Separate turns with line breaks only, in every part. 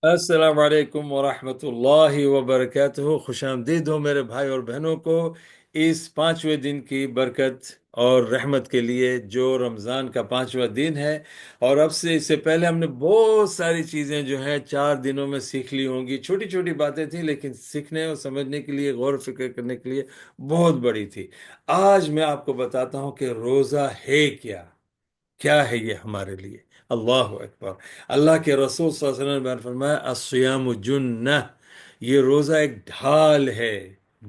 السلام علیکم ورحمۃ اللہ وبرکاتہ، خوش آمدید ہو میرے بھائی اور بہنوں کو اس پانچویں دن کی برکت اور رحمت کے لیے جو رمضان کا پانچواں دن ہے۔ اور اب سے اس سے پہلے ہم نے بہت ساری چیزیں جو ہیں 4 دنوں میں سیکھ لی ہوں گی، چھوٹی چھوٹی باتیں تھیں لیکن سیکھنے اور سمجھنے کے لیے، غور و فکر کرنے کے لیے بہت بڑی تھی۔ آج میں آپ کو بتاتا ہوں کہ روزہ ہے کیا، کیا ہے یہ ہمارے لیے۔ اللہ اکبر۔ اللہ کے رسول صلی اللہ علیہ وسلم نے بیان فرمایا الصیام جنہ، یہ روزہ ایک ڈھال ہے،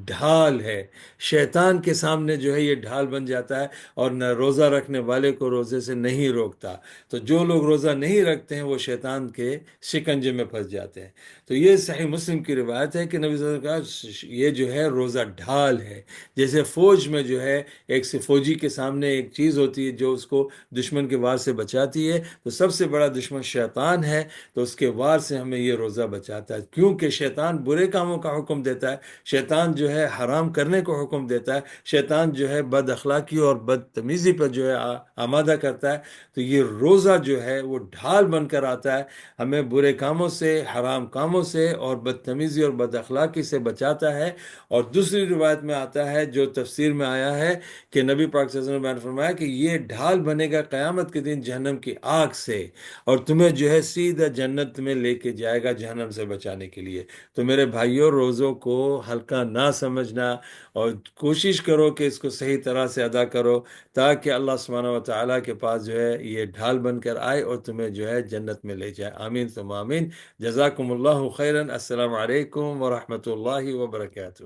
ڈھال ہے۔ شیطان کے سامنے جو ہے یہ ڈھال بن جاتا ہے، اور نہ روزہ رکھنے والے کو روزے سے نہیں روکتا۔ تو جو لوگ روزہ نہیں رکھتے ہیں وہ شیطان کے شکنجے میں پھنس جاتے ہیں۔ تو یہ صحیح مسلم کی روایت ہے کہ نبی صلی اللہ علیہ وسلم نے کہا یہ جو ہے روزہ ڈھال ہے۔ جیسے فوج میں جو ہے ایک سے فوجی کے سامنے ایک چیز ہوتی ہے جو اس کو دشمن کے وار سے بچاتی ہے، تو سب سے بڑا دشمن شیطان ہے، تو اس کے وار سے ہمیں یہ روزہ بچاتا ہے، کیونکہ شیطان برے کاموں کا حکم دیتا ہے، شیطان جو ہے حرام کرنے کو حکم دیتا ہے، شیطان جو ہے بد اخلاقی اور بدتمیزی پر جو ہے آمادہ کرتا ہے۔ تو یہ روزہ جو ہے وہ ڈھال بن کر آتا ہے، ہمیں برے کاموں سے، حرام کاموں سے اور بدتمیزی اور بد اخلاقی سے بچاتا ہے۔ اور دوسری روایت میں آتا ہے جو تفسیر میں آیا ہے کہ نبی پاک صلی اللہ علیہ وسلم نے بیان فرمایا کہ یہ ڈھال بنے گا قیامت کے دن جہنم کی آگ سے، اور تمہیں جو ہے سیدھا جنت میں لے کے جائے گا جہنم سے بچانے کے لیے۔ تو میرے بھائیوں، روزوں کو ہلکا نہ سمجھنا، اور کوشش کرو کہ اس کو صحیح طرح سے ادا کرو، تاکہ اللہ سبحانہ و تعالیٰ کے پاس جو ہے یہ ڈھال بن کر آئے اور تمہیں جو ہے جنت میں لے جائے۔ آمین ثم آمین۔ جزاکم اللہ خیرا۔ السلام علیکم ورحمۃ اللہ وبرکاتہ۔